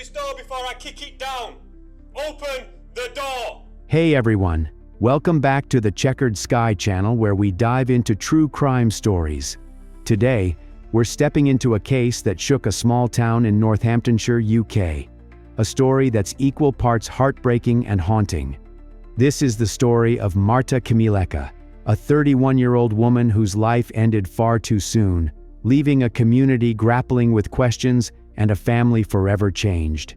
this door before I kick it down. Open the door. Hey everyone, welcome back to the Checkered Sky channel where we dive into true crime stories. Today, we're stepping into a case that shook a small town in Northamptonshire, UK. A story that's equal parts heartbreaking and haunting. This is the story of Marta Chmielecka, a 31-year-old woman whose life ended far too soon, leaving a community grappling with questions and a family forever changed.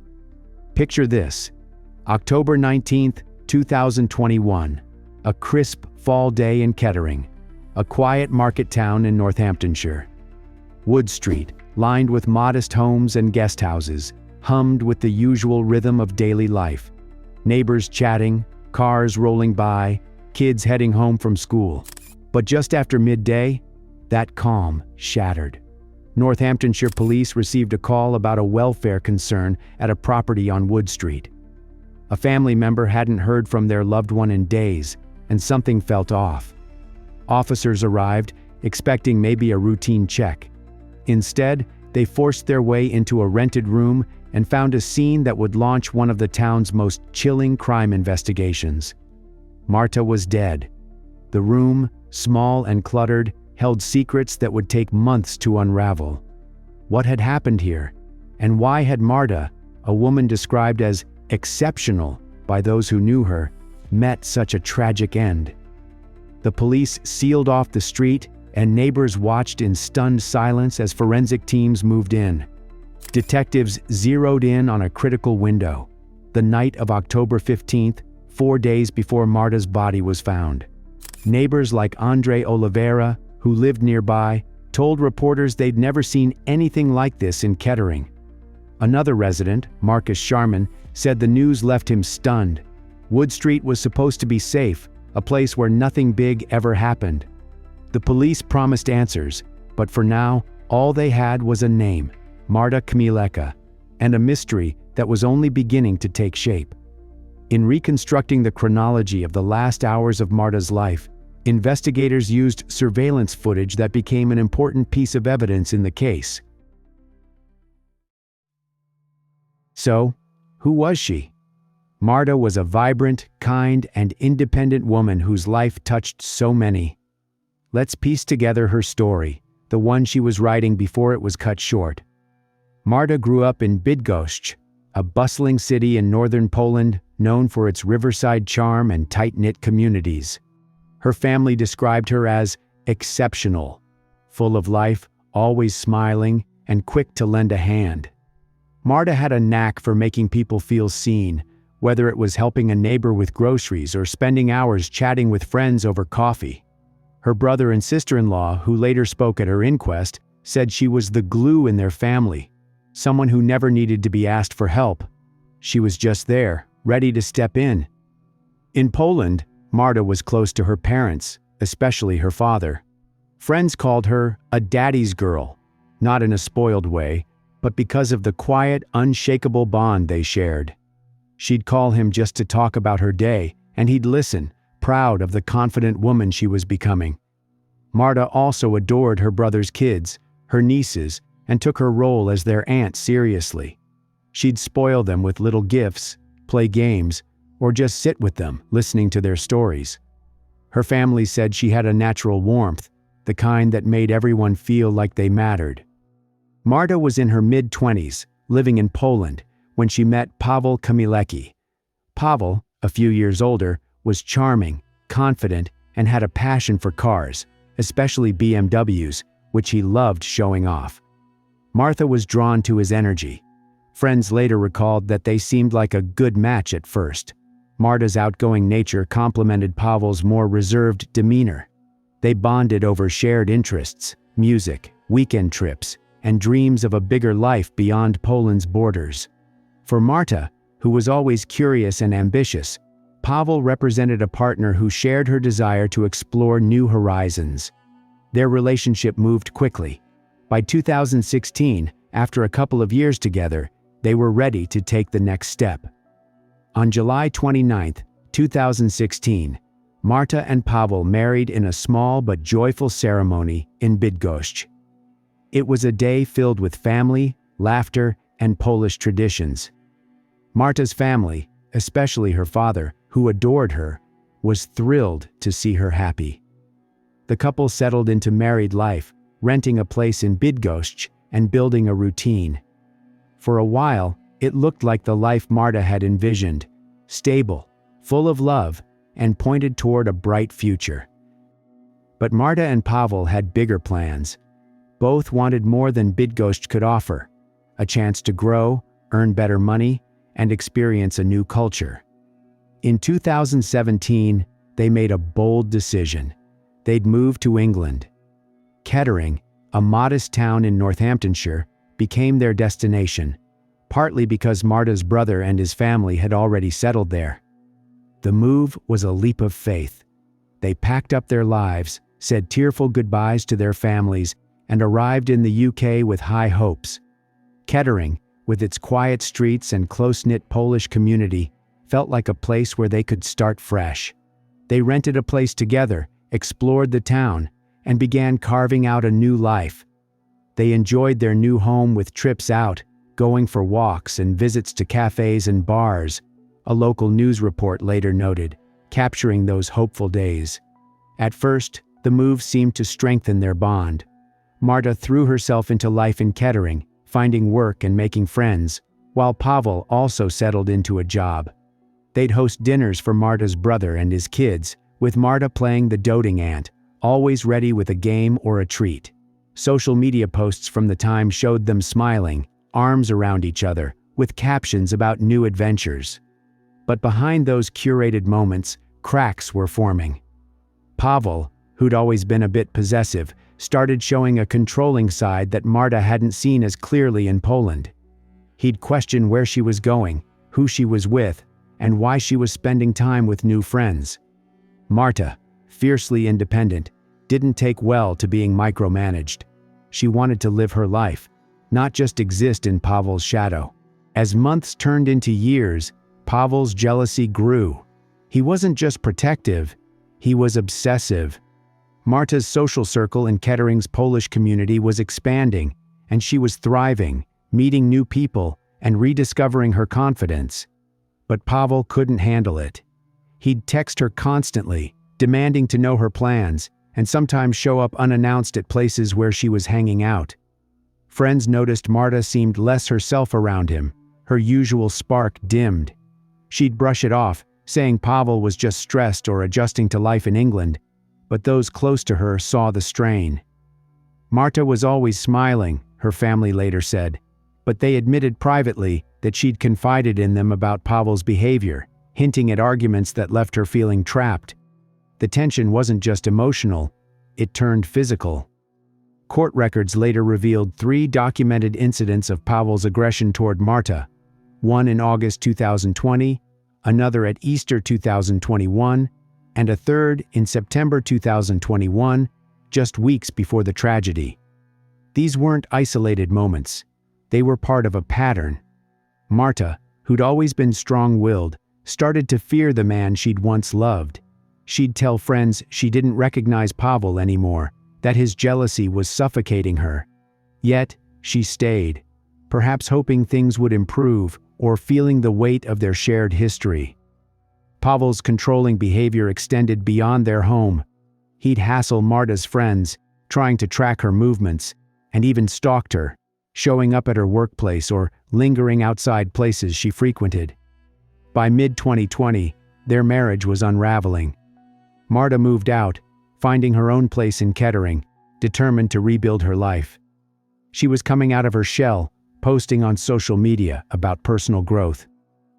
Picture this: October 19th, 2021, a crisp fall day in Kettering, a quiet market town in Northamptonshire. Wood Street, lined with modest homes and guest houses, hummed with the usual rhythm of daily life. Neighbors chatting, cars rolling by, kids heading home from school. But just after midday, that calm shattered. Northamptonshire Police received a call about a welfare concern at a property on Wood Street. A family member hadn't heard from their loved one in days, and something felt off. Officers arrived, expecting maybe a routine check. Instead, they forced their way into a rented room and found a scene that would launch one of the town's most chilling crime investigations. Marta was dead. The room, small and cluttered, held secrets that would take months to unravel. What had happened here? And why had Marta, a woman described as exceptional by those who knew her, met such a tragic end? The police sealed off the street, and neighbors watched in stunned silence as forensic teams moved in. Detectives zeroed in on a critical window: the night of October 15th, 4 days before Marta's body was found. Neighbors like Andre Oliveira, who lived nearby, told reporters they'd never seen anything like this in Kettering. Another resident, Marcus Sharman, said the news left him stunned. Wood Street was supposed to be safe, a place where nothing big ever happened. The police promised answers, but for now, all they had was a name, Marta Chmielecka, and a mystery that was only beginning to take shape. In reconstructing the chronology of the last hours of Marta's life, investigators used surveillance footage that became an important piece of evidence in the case. So, who was she? Marta was a vibrant, kind, and independent woman whose life touched so many. Let's piece together her story, the one she was writing before it was cut short. Marta grew up in Bydgoszcz, a bustling city in northern Poland known for its riverside charm and tight-knit communities. Her family described her as exceptional, full of life, always smiling, and quick to lend a hand. Marta had a knack for making people feel seen, whether it was helping a neighbor with groceries or spending hours chatting with friends over coffee. Her brother and sister-in-law, who later spoke at her inquest, said she was the glue in their family, someone who never needed to be asked for help. She was just there, ready to step in. In Poland, Marta was close to her parents, especially her father. Friends called her a daddy's girl, not in a spoiled way, but because of the quiet, unshakable bond they shared. She'd call him just to talk about her day, and he'd listen, proud of the confident woman she was becoming. Marta also adored her brother's kids, her nieces, and took her role as their aunt seriously. She'd spoil them with little gifts, play games, or just sit with them, listening to their stories. Her family said she had a natural warmth, the kind that made everyone feel like they mattered. Marta was in her mid-20s, living in Poland, when she met Paweł Chmielecki. Paweł, a few years older, was charming, confident, and had a passion for cars, especially BMWs, which he loved showing off. Marta was drawn to his energy. Friends later recalled that they seemed like a good match at first. Marta's outgoing nature complemented Paweł's more reserved demeanor. They bonded over shared interests, music, weekend trips, and dreams of a bigger life beyond Poland's borders. For Marta, who was always curious and ambitious, Paweł represented a partner who shared her desire to explore new horizons. Their relationship moved quickly. By 2016, after a couple of years together, they were ready to take the next step. On July 29, 2016, Marta and Paweł married in a small but joyful ceremony in Bydgoszcz. It was a day filled with family, laughter, and Polish traditions. Marta's family, especially her father, who adored her, was thrilled to see her happy. The couple settled into married life, renting a place in Bydgoszcz and building a routine. For a while, it looked like the life Marta had envisioned, stable, full of love, and pointed toward a bright future. But Marta and Pavel had bigger plans. Both wanted more than Bydgoszcz could offer: a chance to grow, earn better money, and experience a new culture. In 2017, they made a bold decision. They'd move to England. Kettering, a modest town in Northamptonshire, became their destination, partly because Marta's brother and his family had already settled there. The move was a leap of faith. They packed up their lives, said tearful goodbyes to their families, and arrived in the UK with high hopes. Kettering, with its quiet streets and close-knit Polish community, felt like a place where they could start fresh. They rented a place together, explored the town, and began carving out a new life. They enjoyed their new home with trips out, going for walks and visits to cafes and bars, a local news report later noted, capturing those hopeful days. At first, the move seemed to strengthen their bond. Marta threw herself into life in Kettering, finding work and making friends, while Pavel also settled into a job. They'd host dinners for Marta's brother and his kids, with Marta playing the doting aunt, always ready with a game or a treat. Social media posts from the time showed them smiling, arms around each other, with captions about new adventures. But behind those curated moments, cracks were forming. Pavel, who'd always been a bit possessive, started showing a controlling side that Marta hadn't seen as clearly in Poland. He'd question where she was going, who she was with, and why she was spending time with new friends. Marta, fiercely independent, didn't take well to being micromanaged. She wanted to live her life, not just exist in Pavel's shadow. As months turned into years, Pavel's jealousy grew. He wasn't just protective, he was obsessive. Marta's social circle in Kettering's Polish community was expanding, and she was thriving, meeting new people, and rediscovering her confidence. But Pavel couldn't handle it. He'd text her constantly, demanding to know her plans, and sometimes show up unannounced at places where she was hanging out. Friends noticed Marta seemed less herself around him. Her usual spark dimmed. She'd brush it off, saying Pavel was just stressed or adjusting to life in England, but those close to her saw the strain. Marta was always smiling, her family later said, but they admitted privately that she'd confided in them about Pavel's behavior, hinting at arguments that left her feeling trapped. The tension wasn't just emotional, it turned physical. Court records later revealed 3 documented incidents of Pavel's aggression toward Marta, one in August 2020, another at Easter 2021, and a third in September 2021, just weeks before the tragedy. These weren't isolated moments. They were part of a pattern. Marta, who'd always been strong-willed, started to fear the man she'd once loved. She'd tell friends she didn't recognize Pavel anymore, that his jealousy was suffocating her. Yet, she stayed, perhaps hoping things would improve or feeling the weight of their shared history. Pavel's controlling behavior extended beyond their home. He'd hassle Marta's friends, trying to track her movements, and even stalked her, showing up at her workplace or lingering outside places she frequented. By mid-2020, their marriage was unraveling. Marta moved out, finding her own place in Kettering, determined to rebuild her life. She was coming out of her shell, posting on social media about personal growth.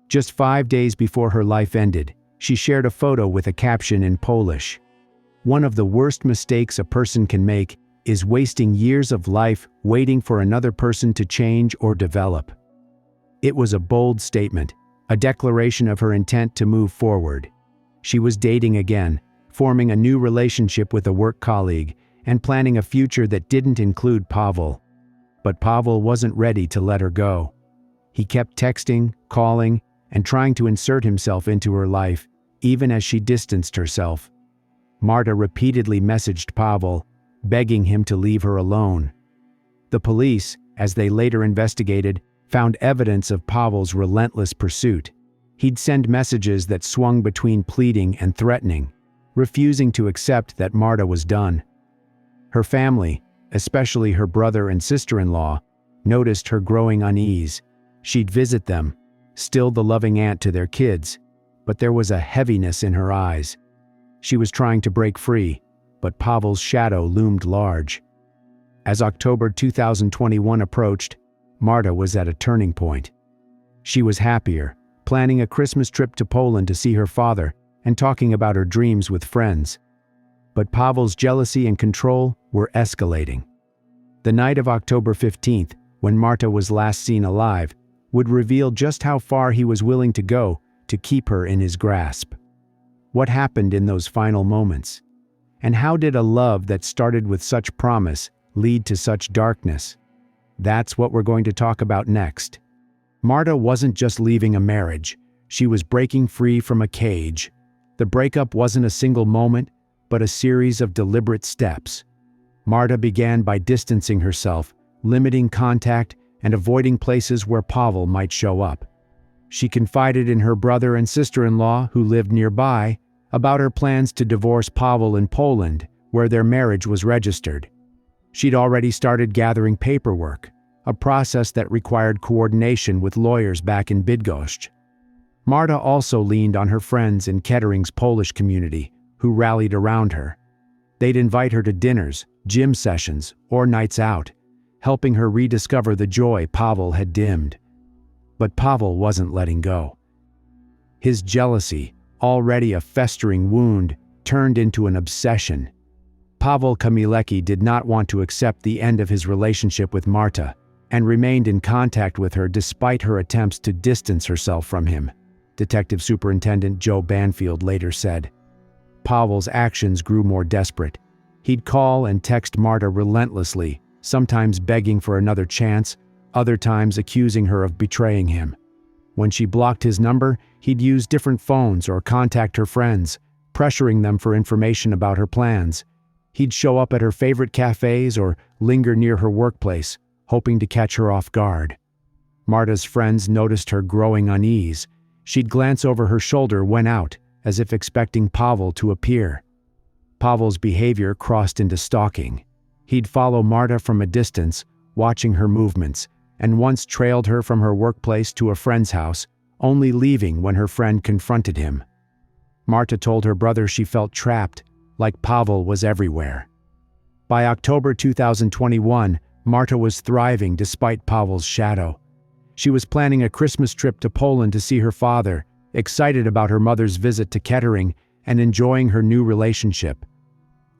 Just 5 days before her life ended, she shared a photo with a caption in Polish. "One of the worst mistakes a person can make is wasting years of life waiting for another person to change or develop." It was a bold statement, a declaration of her intent to move forward. She was dating again, forming a new relationship with a work colleague, and planning a future that didn't include Pavel. But Pavel wasn't ready to let her go. He kept texting, calling, and trying to insert himself into her life, even as she distanced herself. Marta repeatedly messaged Pavel, begging him to leave her alone. The police, as they later investigated, found evidence of Pavel's relentless pursuit. He'd send messages that swung between pleading and threatening, refusing to accept that Marta was done. Her family, especially her brother and sister-in-law, noticed her growing unease. She'd visit them, still the loving aunt to their kids, but there was a heaviness in her eyes. She was trying to break free, but Pavel's shadow loomed large. As October 2021 approached, Marta was at a turning point. She was happier, planning a Christmas trip to Poland to see her father and talking about her dreams with friends. But Pavel's jealousy and control were escalating. The night of October 15th, when Marta was last seen alive, would reveal just how far he was willing to go to keep her in his grasp. What happened in those final moments? And how did a love that started with such promise lead to such darkness? That's what we're going to talk about next. Marta wasn't just leaving a marriage, she was breaking free from a cage. The breakup wasn't a single moment, but a series of deliberate steps. Marta began by distancing herself, limiting contact, and avoiding places where Pavel might show up. She confided in her brother and sister-in-law, who lived nearby, about her plans to divorce Pavel in Poland, where their marriage was registered. She'd already started gathering paperwork, a process that required coordination with lawyers back in Bydgoszcz. Marta also leaned on her friends in Kettering's Polish community, who rallied around her. They'd invite her to dinners, gym sessions, or nights out, helping her rediscover the joy Pavel had dimmed. But Pavel wasn't letting go. His jealousy, already a festering wound, turned into an obsession. Pavel Chmielecka did not want to accept the end of his relationship with Marta and remained in contact with her despite her attempts to distance herself from him, Detective Superintendent Joe Banfield later said. Pavel's actions grew more desperate. He'd call and text Marta relentlessly, sometimes begging for another chance, other times accusing her of betraying him. When she blocked his number, he'd use different phones or contact her friends, pressuring them for information about her plans. He'd show up at her favorite cafes or linger near her workplace, hoping to catch her off guard. Marta's friends noticed her growing unease. She'd glance over her shoulder when out, as if expecting Pavel to appear. Pavel's behavior crossed into stalking. He'd follow Marta from a distance, watching her movements, and once trailed her from her workplace to a friend's house, only leaving when her friend confronted him. Marta told her brother she felt trapped, like Pavel was everywhere. By October 2021, Marta was thriving despite Pavel's shadow. She was planning a Christmas trip to Poland to see her father, excited about her mother's visit to Kettering, and enjoying her new relationship.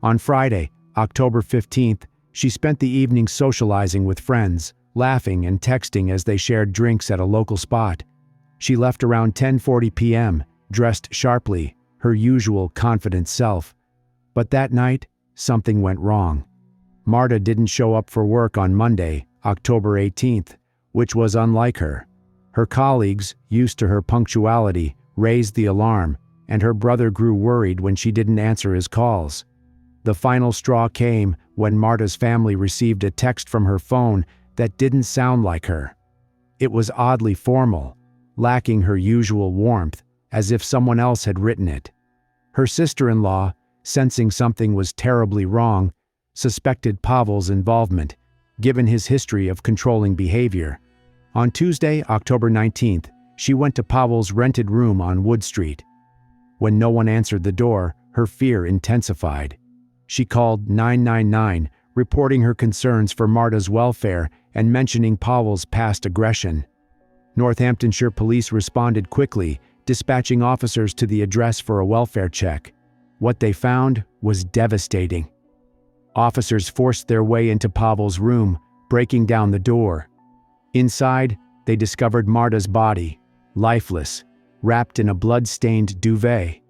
On Friday, October 15th, she spent the evening socializing with friends, laughing and texting as they shared drinks at a local spot. She left around 10:40 p.m., dressed sharply, her usual confident self. But that night, something went wrong. Marta didn't show up for work on Monday, October 18th, which was unlike her. Her colleagues, used to her punctuality, raised the alarm, and her brother grew worried when she didn't answer his calls. The final straw came when Marta's family received a text from her phone that didn't sound like her. It was oddly formal, lacking her usual warmth, as if someone else had written it. Her sister-in-law, sensing something was terribly wrong, suspected Pavel's involvement, given his history of controlling behavior. On Tuesday, October 19th, she went to Pavel's rented room on Wood Street. When no one answered the door, her fear intensified. She called 999, reporting her concerns for Marta's welfare and mentioning Pavel's past aggression. Northamptonshire Police responded quickly, dispatching officers to the address for a welfare check. What they found was devastating. Officers forced their way into Pavel's room, breaking down the door. Inside, they discovered Marta's body, lifeless, wrapped in a blood-stained duvet.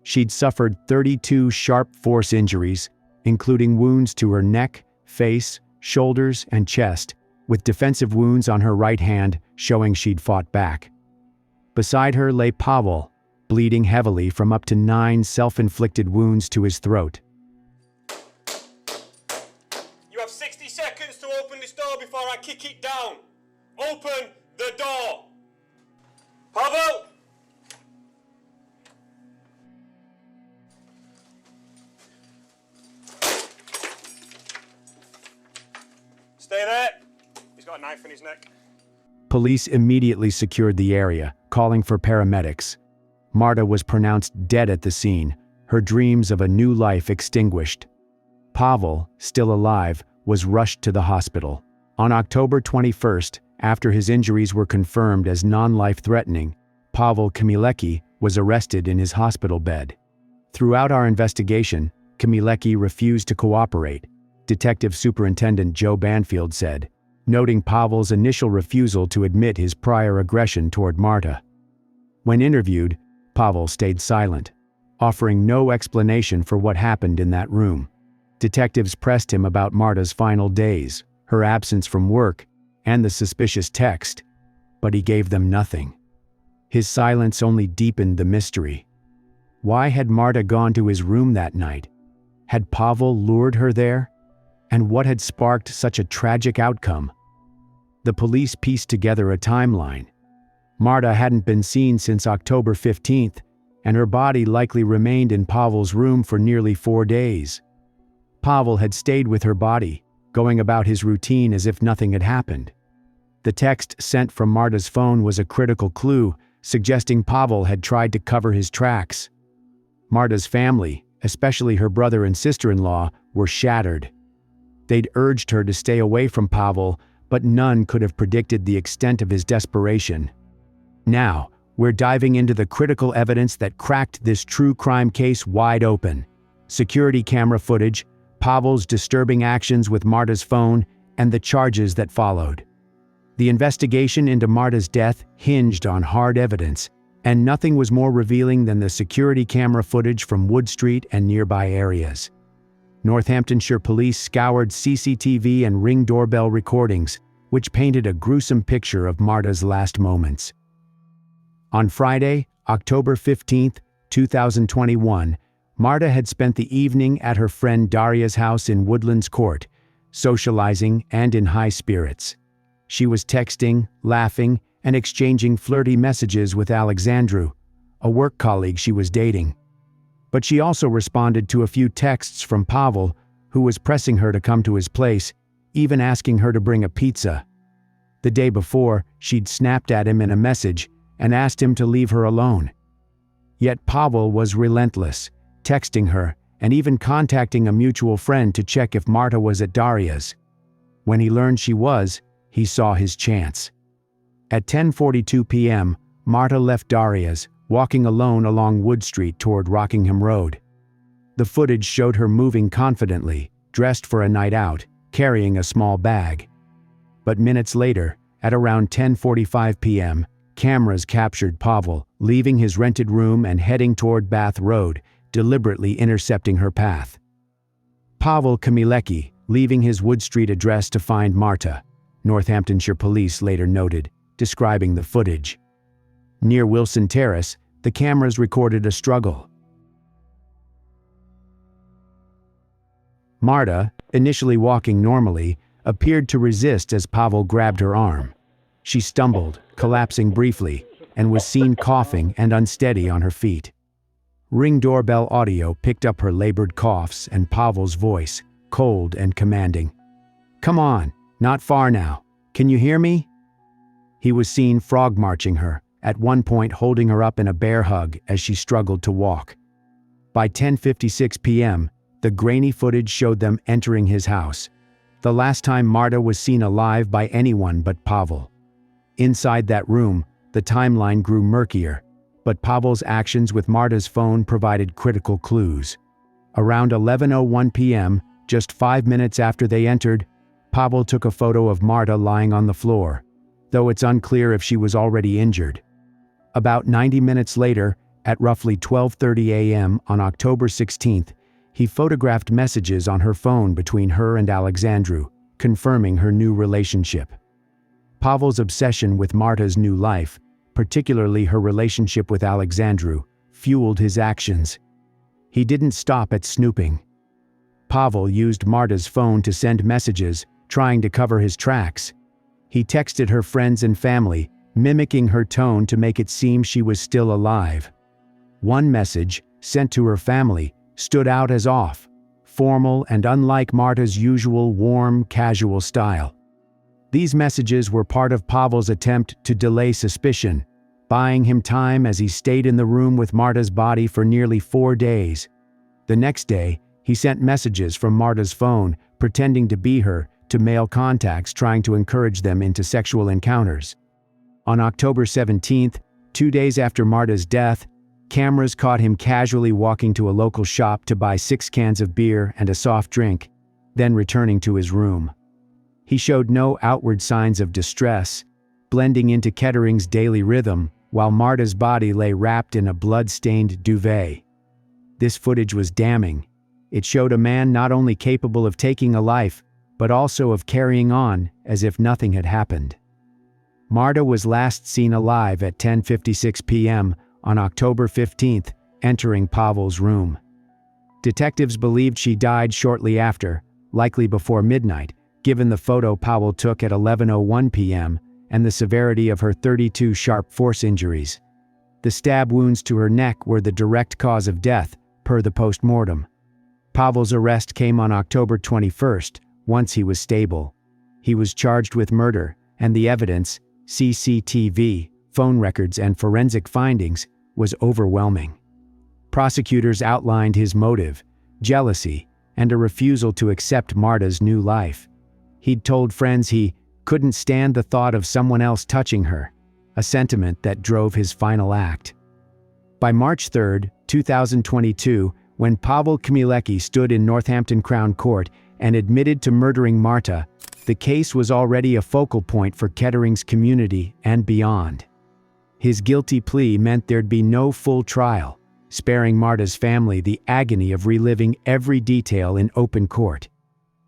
She'd suffered 32 sharp force injuries, including wounds to her neck, face, shoulders, and chest, with defensive wounds on her right hand showing she'd fought back. Beside her lay Pavel, bleeding heavily from up to 9 self-inflicted wounds to his throat. You have 60 seconds to open this door before I kick it down. Open the door! Pavel! Stay there. He's got a knife in his neck. Police immediately secured the area, calling for paramedics. Marta was pronounced dead at the scene, her dreams of a new life extinguished. Pavel, still alive, was rushed to the hospital. On October 21st, after his injuries were confirmed as non-life-threatening, Marta Chmielecka was arrested in his hospital bed. Throughout our investigation, Chmielecka refused to cooperate, Detective Superintendent Joe Banfield said, noting Pavel's initial refusal to admit his prior aggression toward Marta. When interviewed, Pavel stayed silent, offering no explanation for what happened in that room. Detectives pressed him about Marta's final days, her absence from work, and the suspicious text, but he gave them nothing. His silence only deepened the mystery. Why had Marta gone to his room that night? Had Pavel lured her there? And what had sparked such a tragic outcome? The police pieced together a timeline. Marta hadn't been seen since October 15th, and her body likely remained in Pavel's room for nearly 4 days. Pavel had stayed with her body, going about his routine as if nothing had happened. The text sent from Marta's phone was a critical clue, suggesting Pavel had tried to cover his tracks. Marta's family, especially her brother and sister-in-law, were shattered. They'd urged her to stay away from Pavel, but none could have predicted the extent of his desperation. Now, we're diving into the critical evidence that cracked this true crime case wide open. Security camera footage, Pavel's disturbing actions with Marta's phone, and the charges that followed. The investigation into Marta's death hinged on hard evidence, and nothing was more revealing than the security camera footage from Wood Street and nearby areas. Northamptonshire Police scoured CCTV and Ring doorbell recordings, which painted a gruesome picture of Marta's last moments. On Friday, October 15, 2021, Marta had spent the evening at her friend Daria's house in Woodlands Court, socializing and in high spirits. She was texting, laughing, and exchanging flirty messages with Alexandru, a work colleague she was dating. But she also responded to a few texts from Pavel, who was pressing her to come to his place, even asking her to bring a pizza. The day before, she'd snapped at him in a message and asked him to leave her alone. Yet Pavel was relentless, texting her and even contacting a mutual friend to check if Marta was at Daria's. When he learned she was, he saw his chance. At 10:42 p.m., Marta left Daria's, walking alone along Wood Street toward Rockingham Road. The footage showed her moving confidently, dressed for a night out, carrying a small bag. But minutes later, at around 10:45 p.m., cameras captured Pavel leaving his rented room and heading toward Bath Road, deliberately intercepting her path. Marta Chmielecka leaving his Wood Street address to find Marta, Northamptonshire Police later noted, describing the footage. Near Wilson Terrace, the cameras recorded a struggle. Marta, initially walking normally, appeared to resist as Pavel grabbed her arm. She stumbled, collapsing briefly, and was seen coughing and unsteady on her feet. Ring doorbell audio picked up her labored coughs and Pavel's voice, cold and commanding. "Come on, not far now. Can you hear me?" He was seen frog-marching her, at one point holding her up in a bear hug as she struggled to walk. By 10:56 p.m., the grainy footage showed them entering his house, the last time Marta was seen alive by anyone but Pavel. Inside that room, the timeline grew murkier, but Pavel's actions with Marta's phone provided critical clues. Around 11:01 p.m., just 5 minutes after they entered, Pavel took a photo of Marta lying on the floor, though it's unclear if she was already injured. About 90 minutes later, at roughly 12:30 a.m. on October 16th, he photographed messages on her phone between her and Alexandru, confirming her new relationship. Pavel's obsession with Marta's new life, particularly her relationship with Alexandru, fueled his actions. He didn't stop at snooping. Pavel used Marta's phone to send messages, trying to cover his tracks. He texted her friends and family, mimicking her tone to make it seem she was still alive. One message, sent to her family, stood out as off, formal and unlike Marta's usual warm, casual style. These messages were part of Pavel's attempt to delay suspicion, buying him time as he stayed in the room with Marta's body for nearly 4 days. The next day, he sent messages from Marta's phone, pretending to be her, to male contacts trying to encourage them into sexual encounters. On October 17th, 2 days after Marta's death, cameras caught him casually walking to a local shop to buy 6 cans of beer and a soft drink, then returning to his room. He showed no outward signs of distress, blending into Kettering's daily rhythm, while Marta's body lay wrapped in a blood-stained duvet. This footage was damning. It showed a man not only capable of taking a life, but also of carrying on as if nothing had happened. Marta was last seen alive at 10:56 p.m. on October 15th, entering Pavel's room. Detectives believed she died shortly after, likely before midnight, given the photo Pavel took at 11:01 p.m. and the severity of her 32 sharp force injuries. The stab wounds to her neck were the direct cause of death, per the post-mortem. Pavel's arrest came on October 21st, once he was stable. He was charged with murder, and the evidence, CCTV, phone records and forensic findings, was overwhelming. Prosecutors outlined his motive, jealousy, and a refusal to accept Marta's new life. He'd told friends he couldn't stand the thought of someone else touching her, a sentiment that drove his final act. By March 3, 2022, when Pavel Chmielecka stood in Northampton Crown Court and admitted to murdering Marta, the case was already a focal point for Kettering's community and beyond. His guilty plea meant there'd be no full trial, sparing Marta's family the agony of reliving every detail in open court.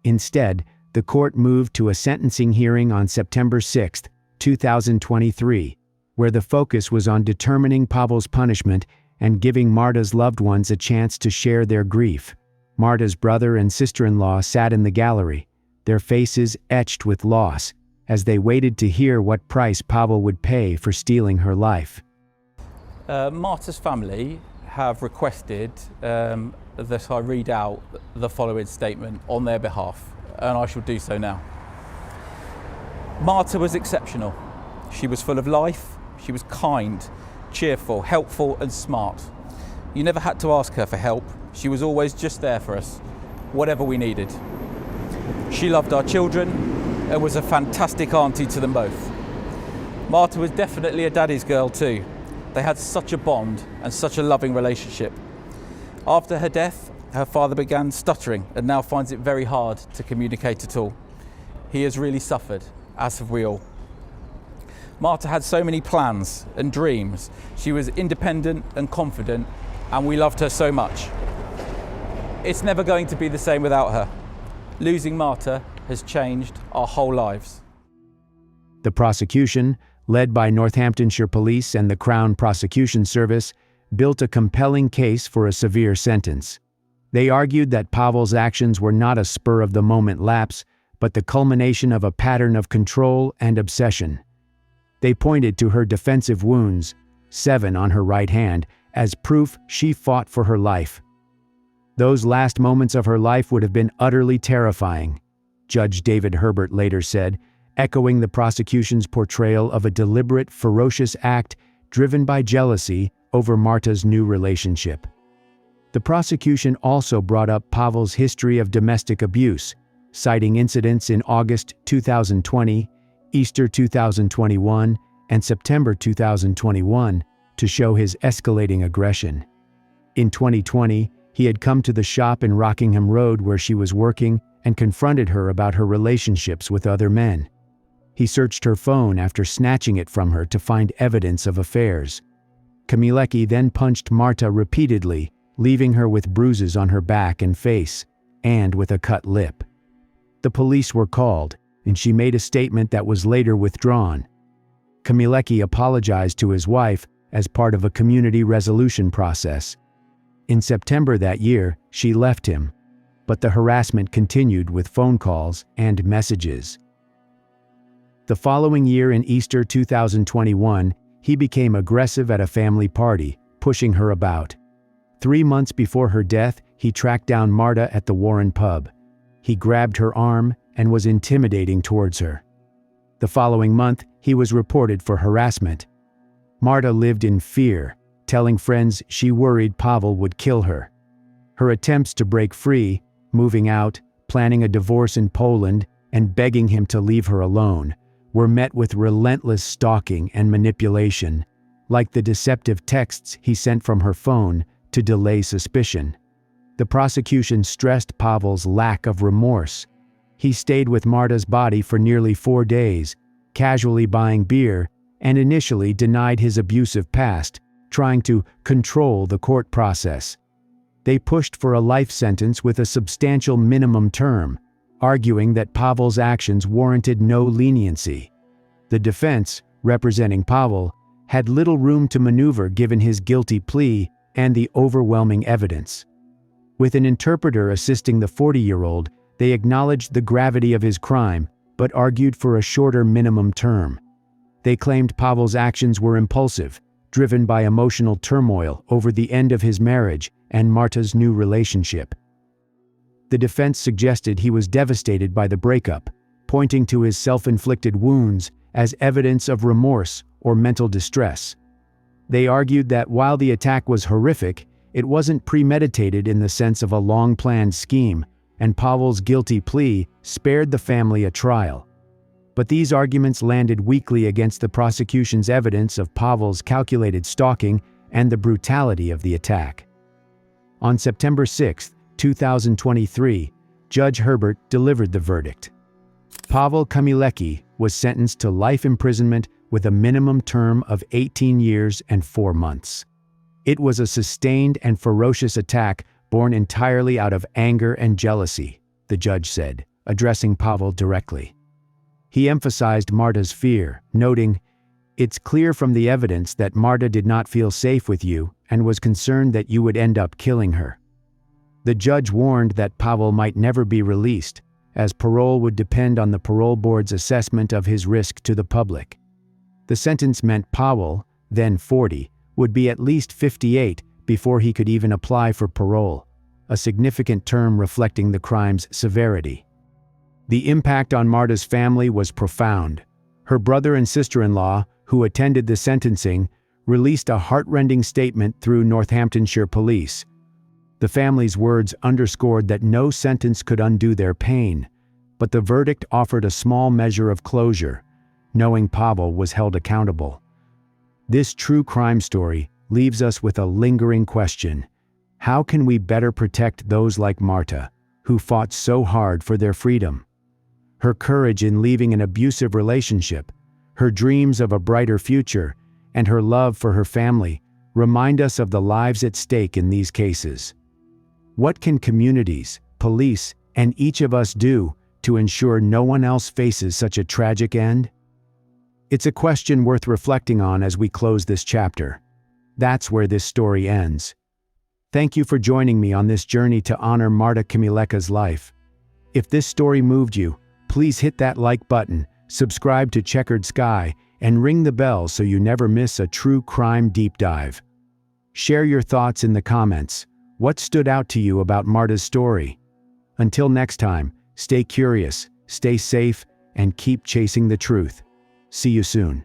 Instead, the court moved to a sentencing hearing on September 6, 2023, where the focus was on determining Pavel's punishment and giving Marta's loved ones a chance to share their grief. Marta's brother and sister-in-law sat in the gallery, their faces etched with loss, as they waited to hear what price Pavel would pay for stealing her life. Marta's family have requested that I read out the following statement on their behalf, and I shall do so now. Marta was exceptional. She was full of life, she was kind, cheerful, helpful and smart. You never had to ask her for help. She was always just there for us, whatever we needed. She loved our children and was a fantastic auntie to them both. Marta was definitely a daddy's girl too. They had such a bond and such a loving relationship. After her death, her father began stuttering and now finds it very hard to communicate at all. He has really suffered, as have we all. Marta had so many plans and dreams. She was independent and confident, and we loved her so much. It's never going to be the same without her. Losing Marta has changed our whole lives. The prosecution, led by Northamptonshire Police and the Crown Prosecution Service, built a compelling case for a severe sentence. They argued that Pavel's actions were not a spur-of-the-moment lapse, but the culmination of a pattern of control and obsession. They pointed to her defensive wounds, 7 on her right hand, as proof she fought for her life. Those last moments of her life would have been utterly terrifying, Judge David Herbert later said, echoing the prosecution's portrayal of a deliberate, ferocious act driven by jealousy over Marta's new relationship. The prosecution also brought up Pavel's history of domestic abuse, citing incidents in August 2020, Easter 2021, and September 2021 to show his escalating aggression. In 2020, he had come to the shop in Rockingham Road where she was working and confronted her about her relationships with other men. He searched her phone after snatching it from her to find evidence of affairs. Chmielecka then punched Marta repeatedly, leaving her with bruises on her back and face, and with a cut lip. The police were called, and she made a statement that was later withdrawn. Chmielecka apologized to his wife as part of a community resolution process. In September that year, she left him, but the harassment continued with phone calls and messages. The following year in Easter 2021, he became aggressive at a family party, pushing her about. 3 months before her death, he tracked down Marta at the Warren pub. He grabbed her arm and was intimidating towards her. The following month, he was reported for harassment. Marta lived in fear, telling friends she worried Pavel would kill her. Her attempts to break free, moving out, planning a divorce in Poland, and begging him to leave her alone, were met with relentless stalking and manipulation, like the deceptive texts he sent from her phone to delay suspicion. The prosecution stressed Pavel's lack of remorse. He stayed with Marta's body for nearly 4 days, casually buying beer, and initially denied his abusive past, trying to control the court process. They pushed for a life sentence with a substantial minimum term, arguing that Pavel's actions warranted no leniency. The defense, representing Pavel, had little room to maneuver given his guilty plea and the overwhelming evidence. With an interpreter assisting the 40-year-old, they acknowledged the gravity of his crime, but argued for a shorter minimum term. They claimed Pavel's actions were impulsive, driven by emotional turmoil over the end of his marriage and Marta's new relationship. The defense suggested he was devastated by the breakup, pointing to his self-inflicted wounds as evidence of remorse or mental distress. They argued that while the attack was horrific, it wasn't premeditated in the sense of a long-planned scheme, and Pavel's guilty plea spared the family a trial. But these arguments landed weakly against the prosecution's evidence of Pavel's calculated stalking and the brutality of the attack. On September 6, 2023, Judge Herbert delivered the verdict. Pavel Chmielecki was sentenced to life imprisonment with a minimum term of 18 years and 4 months. It was a sustained and ferocious attack born entirely out of anger and jealousy, the judge said, addressing Pavel directly. He emphasized Marta's fear, noting, "It's clear from the evidence that Marta did not feel safe with you and was concerned that you would end up killing her." The judge warned that Pavel might never be released, as parole would depend on the parole board's assessment of his risk to the public. The sentence meant Pavel, then 40, would be at least 58 before he could even apply for parole, a significant term reflecting the crime's severity. The impact on Marta's family was profound. Her brother and sister-in-law, who attended the sentencing, released a heartrending statement through Northamptonshire Police. The family's words underscored that no sentence could undo their pain, but the verdict offered a small measure of closure, knowing Pavel was held accountable. This true crime story leaves us with a lingering question. How can we better protect those like Marta, who fought so hard for their freedom? Her courage in leaving an abusive relationship, her dreams of a brighter future, and her love for her family remind us of the lives at stake in these cases. What can communities, police, and each of us do to ensure no one else faces such a tragic end? It's a question worth reflecting on as we close this chapter. That's where this story ends. Thank you for joining me on this journey to honor Marta Chmielecka's life. If this story moved you, please hit that like button, subscribe to Checkered Sky, and ring the bell so you never miss a true crime deep dive. Share your thoughts in the comments. What stood out to you about Marta's story? Until next time, stay curious, stay safe, and keep chasing the truth. See you soon.